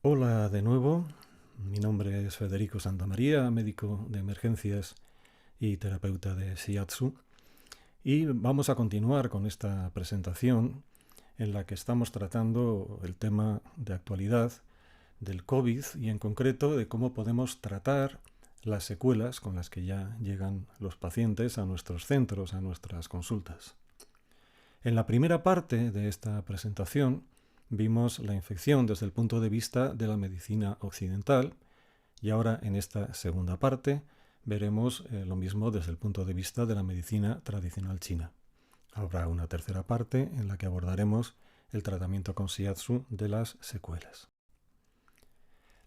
Hola de nuevo, mi nombre es Federico Santamaría, médico de emergencias y terapeuta de Shiatsu, y vamos a continuar con esta presentación en la que estamos tratando el tema de actualidad del COVID y en concreto de cómo podemos tratar las secuelas con las que ya llegan los pacientes a nuestros centros, a nuestras consultas. En la primera parte de esta presentación vimos la infección desde el punto de vista de la medicina occidental y ahora en esta segunda parte veremos lo mismo desde el punto de vista de la medicina tradicional china. Habrá una tercera parte en la que abordaremos el tratamiento con Shiatsu de las secuelas.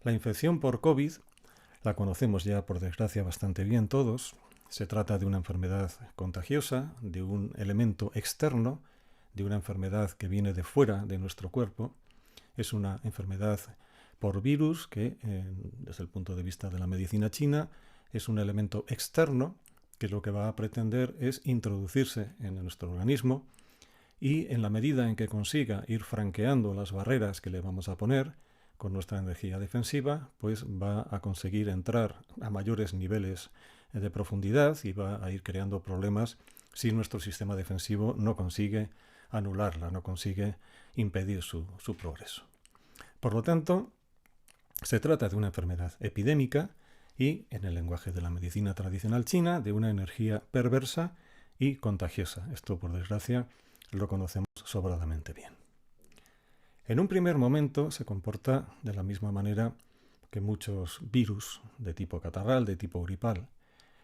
La infección por COVID la conocemos ya por desgracia bastante bien todos. Se trata de una enfermedad contagiosa, de un elemento externo, de una enfermedad que viene de fuera de nuestro cuerpo. Es una enfermedad por virus que, desde el punto de vista de la medicina china, es un elemento externo que lo que va a pretender es introducirse en nuestro organismo y en la medida en que consiga ir franqueando las barreras que le vamos a poner con nuestra energía defensiva, pues va a conseguir entrar a mayores niveles de profundidad y va a ir creando problemas si nuestro sistema defensivo no consigue anularla, no consigue impedir su progreso. Por lo tanto, se trata de una enfermedad epidémica y, en el lenguaje de la medicina tradicional china, de una energía perversa y contagiosa. Esto, por desgracia, lo conocemos sobradamente bien. En un primer momento se comporta de la misma manera que muchos virus de tipo catarral, de tipo gripal,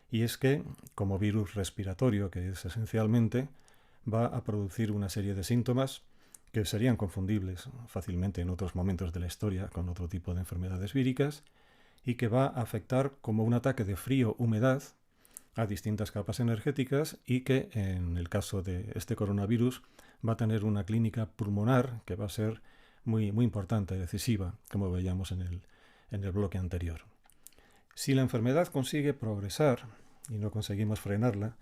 y es que, como virus respiratorio que es esencialmente, va a producir una serie de síntomas que serían confundibles fácilmente en otros momentos de la historia con otro tipo de enfermedades víricas y que va a afectar como un ataque de frío-humedad a distintas capas energéticas y que en el caso de este coronavirus va a tener una clínica pulmonar que va a ser muy importante, decisiva, como veíamos en el bloque anterior. Si la enfermedad consigue progresar y no conseguimos frenarla,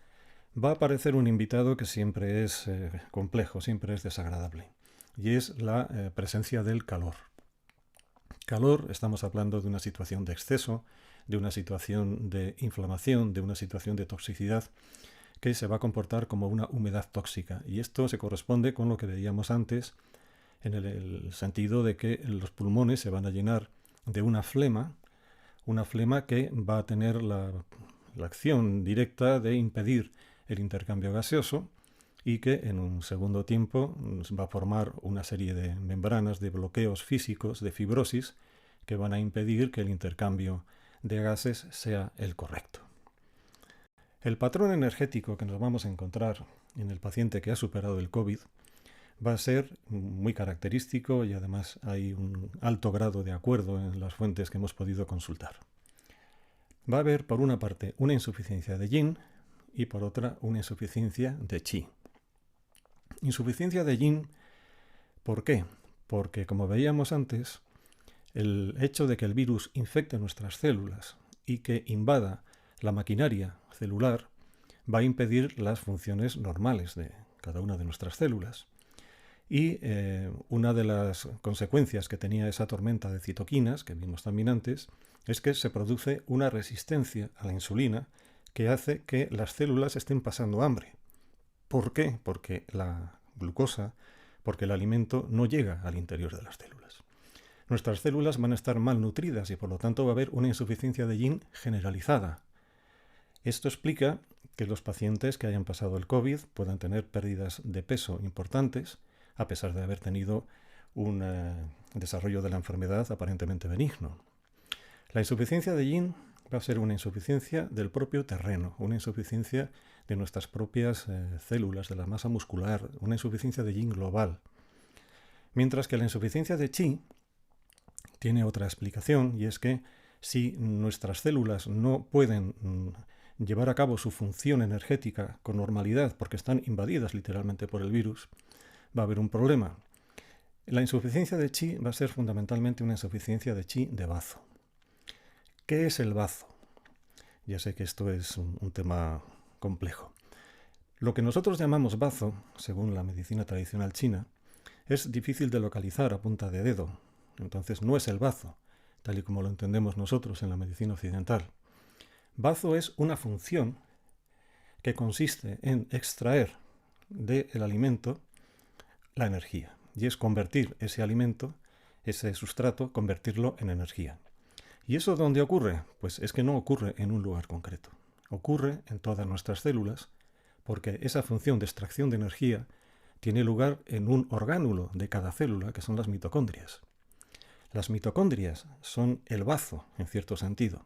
va a aparecer un invitado que siempre es complejo, siempre es desagradable, y es la presencia del calor. Calor, estamos hablando de una situación de exceso, de una situación de inflamación, de una situación de toxicidad que se va a comportar como una humedad tóxica. Y esto se corresponde con lo que veíamos antes, en el sentido de que los pulmones se van a llenar de una flema que va a tener la acción directa de impedir el intercambio gaseoso y que en un segundo tiempo va a formar una serie de membranas, de bloqueos físicos, de fibrosis, que van a impedir que el intercambio de gases sea el correcto. El patrón energético que nos vamos a encontrar en el paciente que ha superado el COVID va a ser muy característico y además hay un alto grado de acuerdo en las fuentes que hemos podido consultar. Va a haber, por una parte, una insuficiencia de yin y por otra, una insuficiencia de qi. Insuficiencia de yin, ¿por qué? Porque, como veíamos antes, el hecho de que el virus infecte nuestras células y que invada la maquinaria celular va a impedir las funciones normales de cada una de nuestras células. Y una de las consecuencias que tenía esa tormenta de citoquinas, que vimos también antes, es que se produce una resistencia a la insulina que hace que las células estén pasando hambre. ¿Por qué? Porque la glucosa, porque el alimento no llega al interior de las células. Nuestras células van a estar malnutridas y por lo tanto va a haber una insuficiencia de yin generalizada. Esto explica que los pacientes que hayan pasado el COVID puedan tener pérdidas de peso importantes, a pesar de haber tenido un desarrollo de la enfermedad aparentemente benigno. La insuficiencia de yin va a ser una insuficiencia del propio terreno, una insuficiencia de nuestras propias células, de la masa muscular, una insuficiencia de yin global. Mientras que la insuficiencia de qi tiene otra explicación, y es que si nuestras células no pueden llevar a cabo su función energética con normalidad porque están invadidas literalmente por el virus, va a haber un problema. La insuficiencia de qi va a ser fundamentalmente una insuficiencia de qi de bazo. ¿Qué es el bazo? Ya sé que esto es un tema complejo. Lo que nosotros llamamos bazo, según la medicina tradicional china, es difícil de localizar a punta de dedo. Entonces no es el bazo, tal y como lo entendemos nosotros en la medicina occidental. Bazo es una función que consiste en extraer del alimento la energía, y es convertir ese alimento, ese sustrato, convertirlo en energía. ¿Y eso dónde ocurre? Pues es que no ocurre en un lugar concreto. Ocurre en todas nuestras células, porque esa función de extracción de energía tiene lugar en un orgánulo de cada célula, que son las mitocondrias. Las mitocondrias son el bazo, en cierto sentido,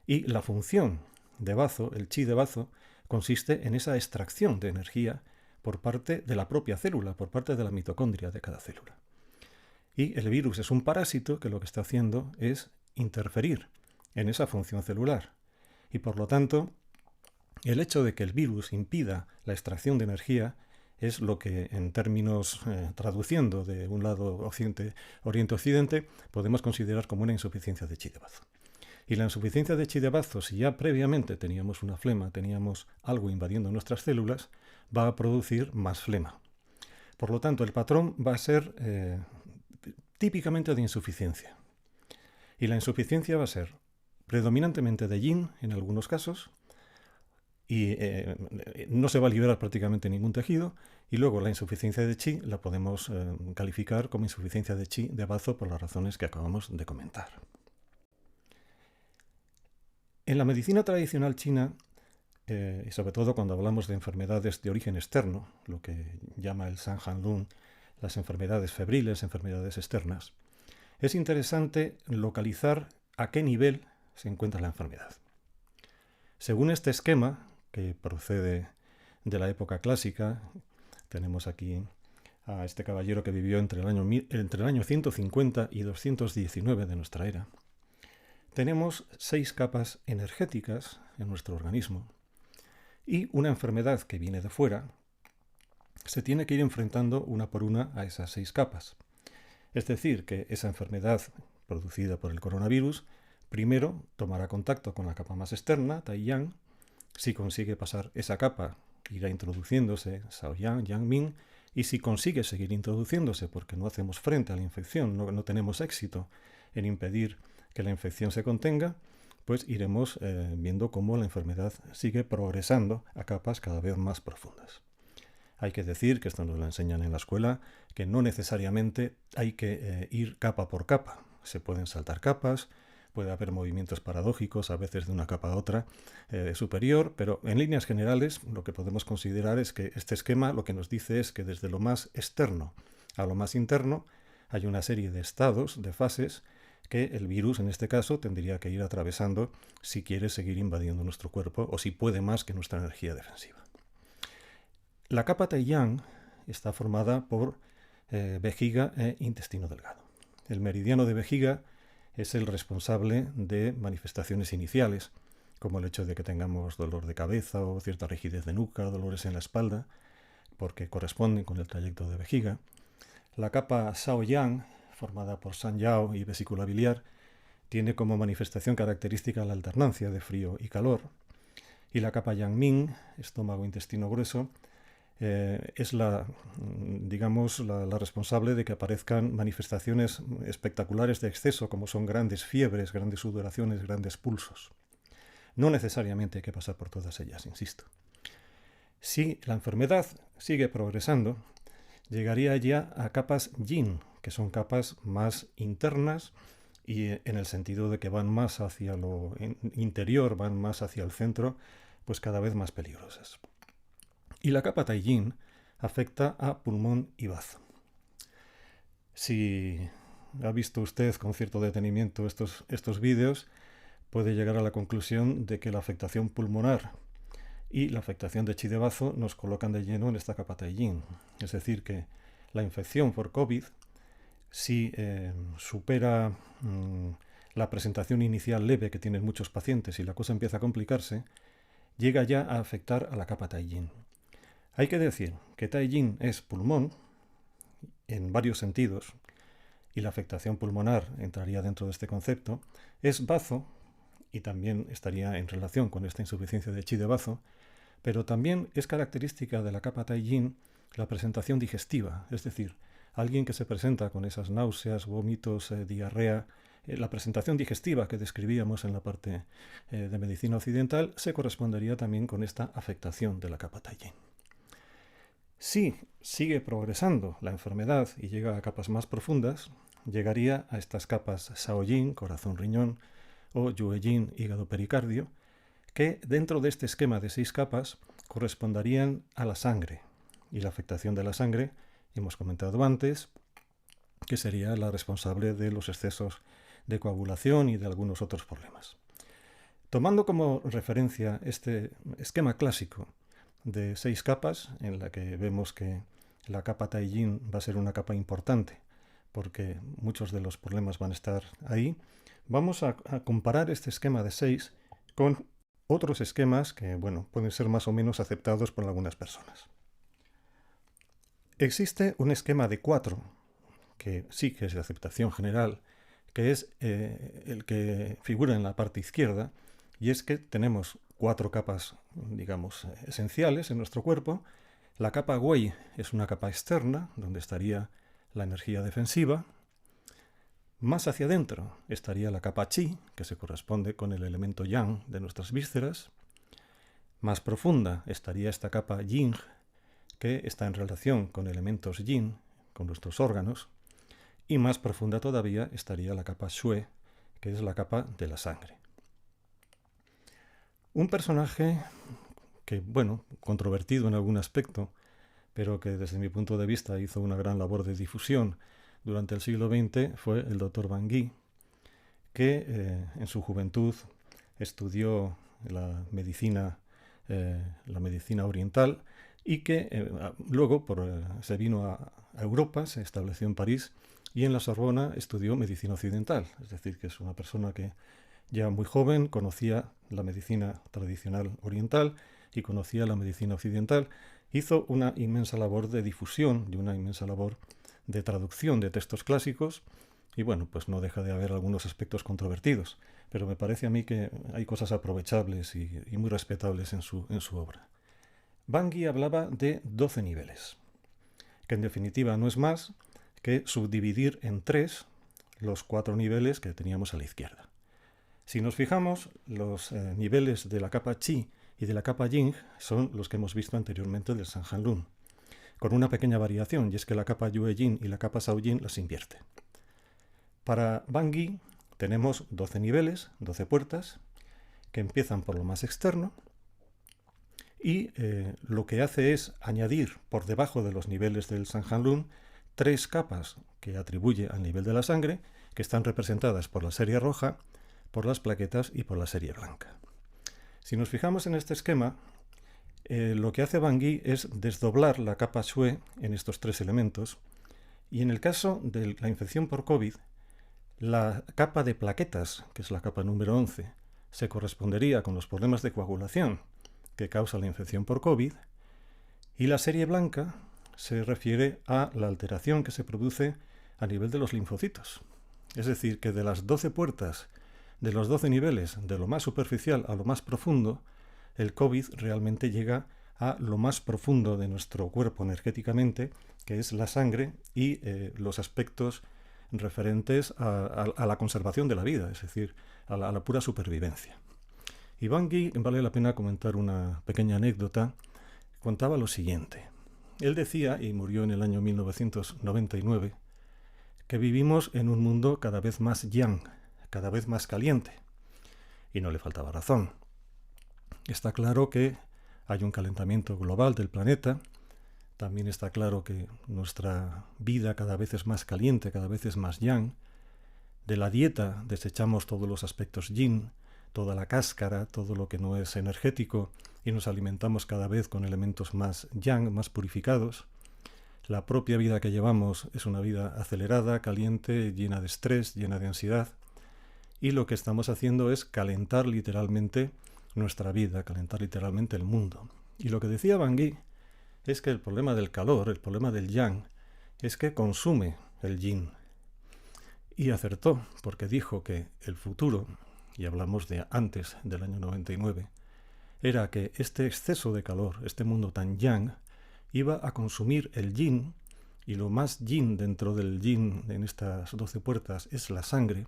y la función de bazo, el chi de bazo, consiste en esa extracción de energía por parte de la propia célula, por parte de la mitocondria de cada célula. Y el virus es un parásito que lo que está haciendo es interferir en esa función celular. Y por lo tanto, el hecho de que el virus impida la extracción de energía es lo que, en términos traduciendo de un lado oriente-occidente, podemos considerar como una insuficiencia de chi de bazo. Y la insuficiencia de chi de bazo, si ya previamente teníamos una flema, teníamos algo invadiendo nuestras células, va a producir más flema. Por lo tanto, el patrón va a ser típicamente de insuficiencia. Y la insuficiencia va a ser predominantemente de yin en algunos casos, y no se va a liberar prácticamente ningún tejido, y luego la insuficiencia de chi la podemos calificar como insuficiencia de chi de bazo por las razones que acabamos de comentar. En la medicina tradicional china, y sobre todo cuando hablamos de enfermedades de origen externo, lo que llama el San Han Lun, las enfermedades febriles, enfermedades externas, es interesante localizar a qué nivel se encuentra la enfermedad. Según este esquema, que procede de la época clásica, tenemos aquí a este caballero que vivió entre el año 150 y 219 de nuestra era. Tenemos 6 capas energéticas en nuestro organismo, y una enfermedad que viene de fuera se tiene que ir enfrentando una por una a esas 6 capas. Es decir, que esa enfermedad producida por el coronavirus primero tomará contacto con la capa más externa, Taiyang. Si consigue pasar esa capa, irá introduciéndose Shaoyang, Yangming, y si consigue seguir introduciéndose porque no hacemos frente a la infección, no tenemos éxito en impedir que la infección se contenga, pues iremos viendo cómo la enfermedad sigue progresando a capas cada vez más profundas. Hay que decir, que esto nos lo enseñan en la escuela, que no necesariamente hay que ir capa por capa. Se pueden saltar capas, puede haber movimientos paradójicos, a veces de una capa a otra superior, pero en líneas generales lo que podemos considerar es que este esquema lo que nos dice es que desde lo más externo a lo más interno hay una serie de estados, de fases, que el virus en este caso tendría que ir atravesando si quiere seguir invadiendo nuestro cuerpo o si puede más que nuestra energía defensiva. La capa Taiyang está formada por vejiga e intestino delgado. El meridiano de vejiga es el responsable de manifestaciones iniciales, como el hecho de que tengamos dolor de cabeza o cierta rigidez de nuca, dolores en la espalda, porque corresponden con el trayecto de vejiga. La capa Shaoyang, formada por Sanyao y vesícula biliar, tiene como manifestación característica la alternancia de frío y calor. Y la capa Yangming, estómago-intestino grueso, es la responsable de que aparezcan manifestaciones espectaculares de exceso, como son grandes fiebres, grandes sudoraciones, grandes pulsos. No necesariamente hay que pasar por todas ellas, insisto. Si la enfermedad sigue progresando, llegaría ya a capas yin, que son capas más internas y en el sentido de que van más hacia lo interior, van más hacia el centro, pues cada vez más peligrosas. Y la capa Taiying afecta a pulmón y bazo. Si ha visto usted con cierto detenimiento estos vídeos, puede llegar a la conclusión de que la afectación pulmonar y la afectación de chi de bazo nos colocan de lleno en esta capa Taiying. Es decir, que la infección por COVID, si supera la presentación inicial leve que tienen muchos pacientes y la cosa empieza a complicarse, llega ya a afectar a la capa Taiying. Hay que decir que Taiying es pulmón en varios sentidos, y la afectación pulmonar entraría dentro de este concepto, es bazo, y también estaría en relación con esta insuficiencia de chi de bazo, pero también es característica de la capa Taiying la presentación digestiva, es decir, Alguien que se presenta con esas náuseas, vómitos, diarrea, la presentación digestiva que describíamos en la parte de medicina occidental se correspondería también con esta afectación de la capa Taiying. Si sigue progresando la enfermedad y llega a capas más profundas, llegaría a estas capas Shaoyin, corazón-riñón, o Yueyin, hígado-pericardio, que dentro de este esquema de 6 capas corresponderían a la sangre. Y la afectación de la sangre, hemos comentado antes, que sería la responsable de los excesos de coagulación y de algunos otros problemas. Tomando como referencia este esquema clásico de 6 capas, en la que vemos que la capa Taiying va a ser una capa importante, porque muchos de los problemas van a estar ahí, vamos a comparar este esquema de 6 con otros esquemas que, bueno, pueden ser más o menos aceptados por algunas personas. Existe un esquema de 4, que sí que es de aceptación general, que es el que figura en la parte izquierda, y es que tenemos 4 capas, digamos, esenciales en nuestro cuerpo. La capa Wei es una capa externa, donde estaría la energía defensiva. Más hacia adentro estaría la capa Qi, que se corresponde con el elemento Yang de nuestras vísceras. Más profunda estaría esta capa Yin, que está en relación con elementos Yin, con nuestros órganos. Y más profunda todavía estaría la capa Xue, que es la capa de la sangre. Un personaje que, bueno, controvertido en algún aspecto, pero que desde mi punto de vista hizo una gran labor de difusión durante el siglo XX, fue el Dr. Van Guy, que en su juventud estudió la medicina oriental y que luego se vino a Europa, se estableció en París y en la Sorbona estudió medicina occidental. Es decir, que es una persona que ya muy joven conocía la medicina tradicional oriental y conocía la medicina occidental. Hizo una inmensa labor de difusión y una inmensa labor de traducción de textos clásicos y bueno, pues no deja de haber algunos aspectos controvertidos, pero me parece a mí que hay cosas aprovechables y muy respetables en su obra. Van Guy hablaba de 12 niveles, que en definitiva no es más que subdividir en 3 los 4 niveles que teníamos a la izquierda. Si nos fijamos, los niveles de la capa Qi y de la capa Ying son los que hemos visto anteriormente del Sanjanlun, con una pequeña variación, y es que la capa Yueyin y la capa Shaoyin las invierte. Para Van Guy tenemos 12 niveles, 12 puertas, que empiezan por lo más externo, y lo que hace es añadir por debajo de los niveles del Sanjanlun 3 capas que atribuye al nivel de la sangre, que están representadas por la serie roja, por las plaquetas y por la serie blanca. Si nos fijamos en este esquema, lo que hace Van Guy es desdoblar la capa Xue en estos 3 elementos, y en el caso de la infección por COVID, la capa de plaquetas, que es la capa número 11, se correspondería con los problemas de coagulación que causa la infección por COVID, y la serie blanca se refiere a la alteración que se produce a nivel de los linfocitos. Es decir, que de las 12 puertas, de los 12 niveles, de lo más superficial a lo más profundo, el COVID realmente llega a lo más profundo de nuestro cuerpo energéticamente, que es la sangre y los aspectos referentes a la conservación de la vida, es decir, a la pura supervivencia. Y Van Guy, vale la pena comentar una pequeña anécdota, contaba lo siguiente. Él decía, y murió en el año 1999, que vivimos en un mundo cada vez más yang, cada vez más caliente. Y no le faltaba razón. Está claro que hay un calentamiento global del planeta. También está claro que nuestra vida cada vez es más caliente, cada vez es más yang. De la dieta desechamos todos los aspectos yin, toda la cáscara, todo lo que no es energético, y nos alimentamos cada vez con elementos más yang, más purificados. La propia vida que llevamos es una vida acelerada, caliente, llena de estrés, llena de ansiedad. Y lo que estamos haciendo es calentar literalmente nuestra vida, calentar literalmente el mundo. Y lo que decía Van Guy es que el problema del calor, el problema del yang, es que consume el yin. Y acertó, porque dijo que el futuro, y hablamos de antes del año 99, era que este exceso de calor, este mundo tan yang, iba a consumir el yin y lo más yin dentro del yin en estas 12 puertas es la sangre,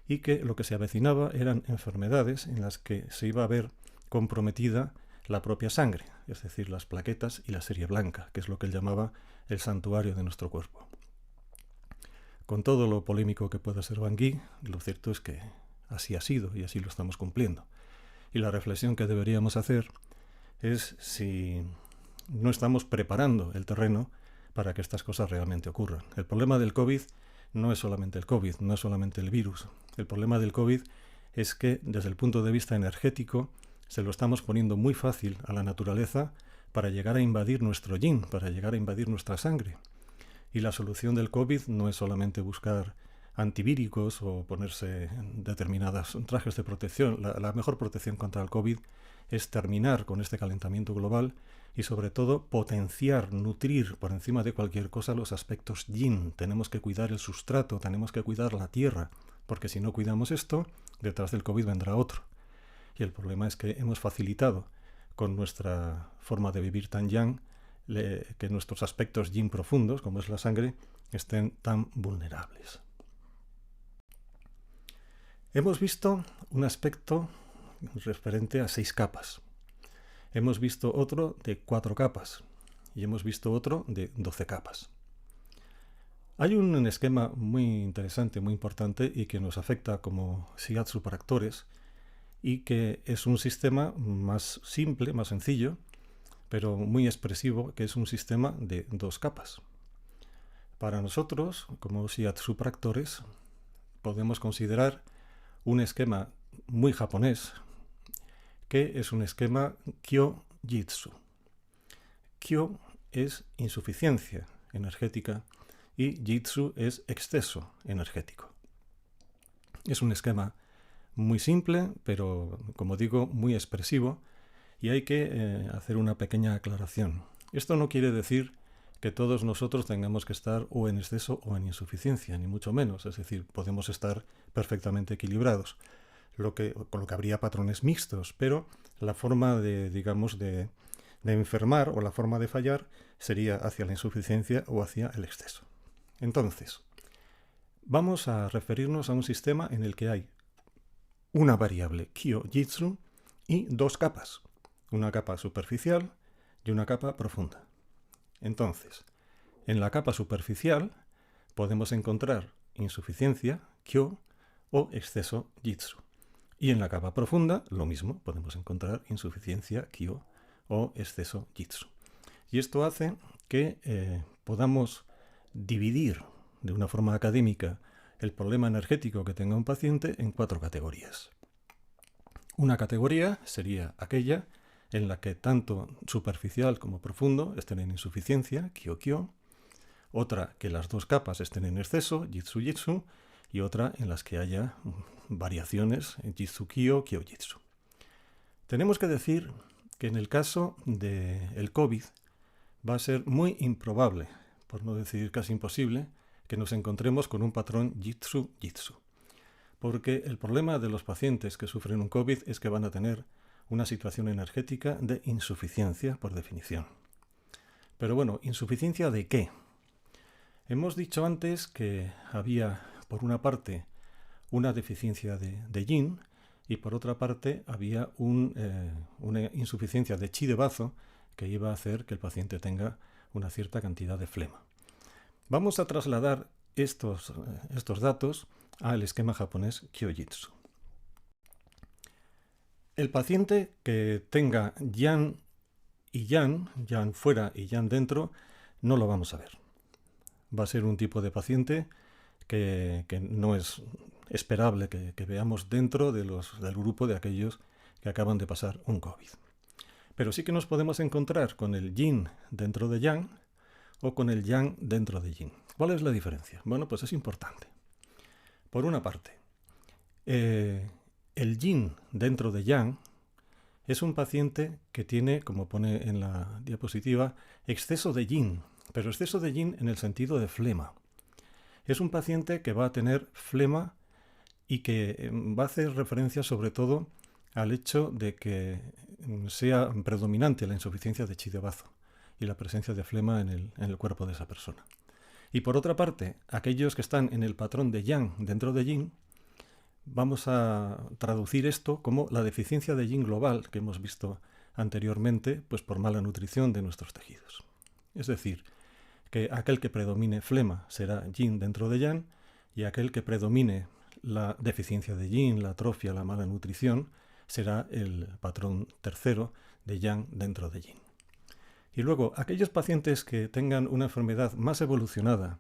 y que lo que se avecinaba eran enfermedades en las que se iba a ver comprometida la propia sangre, es decir, las plaquetas y la serie blanca, que es lo que él llamaba el santuario de nuestro cuerpo. Con todo lo polémico que pueda ser Van Gogh, lo cierto es que así ha sido y así lo estamos cumpliendo. Y la reflexión que deberíamos hacer es si no estamos preparando el terreno para que estas cosas realmente ocurran. El problema del COVID no es solamente el COVID, no es solamente el virus. El problema del COVID es que desde el punto de vista energético se lo estamos poniendo muy fácil a la naturaleza para llegar a invadir nuestro yin, para llegar a invadir nuestra sangre. Y la solución del COVID no es solamente buscar antivíricos o ponerse determinados trajes de protección. La mejor protección contra el COVID es terminar con este calentamiento global y sobre todo potenciar, nutrir por encima de cualquier cosa los aspectos yin. Tenemos que cuidar el sustrato, tenemos que cuidar la tierra, porque si no cuidamos esto, detrás del COVID vendrá otro. Y el problema es que hemos facilitado con nuestra forma de vivir tan yang que nuestros aspectos yin profundos, como es la sangre, estén tan vulnerables. Hemos visto un aspecto referente a 6 capas. Hemos visto otro de 4 capas y hemos visto otro de 12 capas. Hay un esquema muy interesante, muy importante y que nos afecta como Shiatsu para actores y que es un sistema más simple, más sencillo, pero muy expresivo, que es un sistema de 2 capas. Para nosotros, como Shiatsu para actores, podemos considerar un esquema muy japonés, que es un esquema Kyo-Jitsu. Kyo es insuficiencia energética y Jitsu es exceso energético. Es un esquema muy simple, pero como digo, muy expresivo, y hay que hacer una pequeña aclaración. Esto no quiere decir que todos nosotros tengamos que estar o en exceso o en insuficiencia, ni mucho menos. Es decir, podemos estar perfectamente equilibrados, con lo que habría patrones mixtos, pero la forma de enfermar o la forma de fallar sería hacia la insuficiencia o hacia el exceso. Entonces, vamos a referirnos a un sistema en el que hay una variable Kyo-Jitsu y 2 capas, una capa superficial y una capa profunda. Entonces, en la capa superficial podemos encontrar insuficiencia, Kyo, o exceso, Jitsu. Y en la capa profunda, lo mismo, podemos encontrar insuficiencia, Kyo, o exceso, Jitsu. Y esto hace que podamos dividir de una forma académica el problema energético que tenga un paciente en 4 categorías. Una categoría sería aquella en la que tanto superficial como profundo estén en insuficiencia, Kyo-Kyo, otra que las 2 capas estén en exceso, Jitsu-Jitsu, y otra en las que haya variaciones, Jitsu-Kyo, Kyo-Jitsu. Tenemos que decir que en el caso del COVID va a ser muy improbable, por no decir casi imposible, que nos encontremos con un patrón Jitsu-Jitsu. Porque el problema de los pacientes que sufren un COVID es que van a tener una situación energética de insuficiencia, por definición. Pero bueno, ¿insuficiencia de qué? Hemos dicho antes que había, por una parte, una deficiencia de yin y por otra parte había una insuficiencia de chi de bazo que iba a hacer que el paciente tenga una cierta cantidad de flema. Vamos a trasladar estos datos al esquema japonés Kyo-Jitsu. El paciente que tenga yang y yang fuera y yang dentro, no lo vamos a ver. Va a ser un tipo de paciente que no es esperable que veamos dentro del grupo de aquellos que acaban de pasar un COVID. Pero sí que nos podemos encontrar con el yin dentro de yang o con el yang dentro de yin. ¿Cuál es la diferencia? Bueno, pues es importante. Por una parte, el yin dentro de yang es un paciente que tiene, como pone en la diapositiva, exceso de yin, pero exceso de yin en el sentido de flema. Es un paciente que va a tener flema y que va a hacer referencia sobre todo al hecho de que sea predominante la insuficiencia de chi de bazo y la presencia de flema en el cuerpo de esa persona. Y por otra parte, aquellos que están en el patrón de yang dentro de yin, vamos a traducir esto como la deficiencia de yin global que hemos visto anteriormente, pues por mala nutrición de nuestros tejidos. Es decir, que aquel que predomine flema será yin dentro de yang, y aquel que predomine la deficiencia de yin, la atrofia, la mala nutrición, será el patrón tercero de yang dentro de yin. Y luego, aquellos pacientes que tengan una enfermedad más evolucionada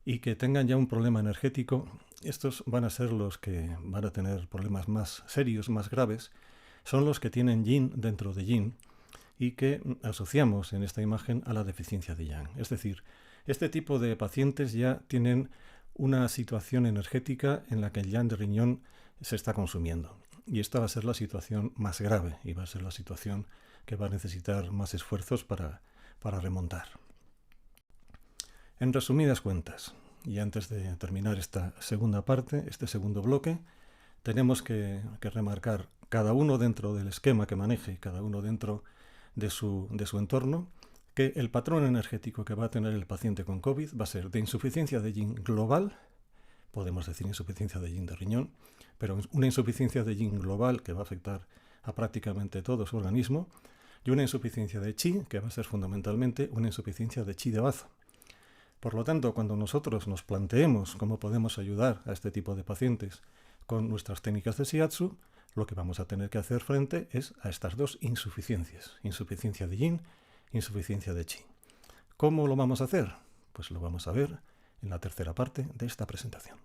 y que tengan ya un problema energético, estos van a ser los que van a tener problemas más serios, más graves, son los que tienen yin dentro de yin y que asociamos en esta imagen a la deficiencia de yang. Es decir, este tipo de pacientes ya tienen una situación energética en la que el yang de riñón se está consumiendo. Y esta va a ser la situación más grave y va a ser la situación que va a necesitar más esfuerzos para remontar. En resumidas cuentas, y antes de terminar esta segunda parte, este segundo bloque, tenemos que remarcar cada uno dentro del esquema que maneje, cada uno dentro de su entorno, que el patrón energético que va a tener el paciente con COVID va a ser de insuficiencia de yin global, podemos decir insuficiencia de yin de riñón, pero una insuficiencia de yin global que va a afectar a prácticamente todo su organismo, y una insuficiencia de chi, que va a ser fundamentalmente una insuficiencia de chi de bazo. Por lo tanto, cuando nosotros nos planteemos cómo podemos ayudar a este tipo de pacientes con nuestras técnicas de shiatsu, lo que vamos a tener que hacer frente es a estas dos insuficiencias, insuficiencia de yin, insuficiencia de chi. ¿Cómo lo vamos a hacer? Pues lo vamos a ver en la tercera parte de esta presentación.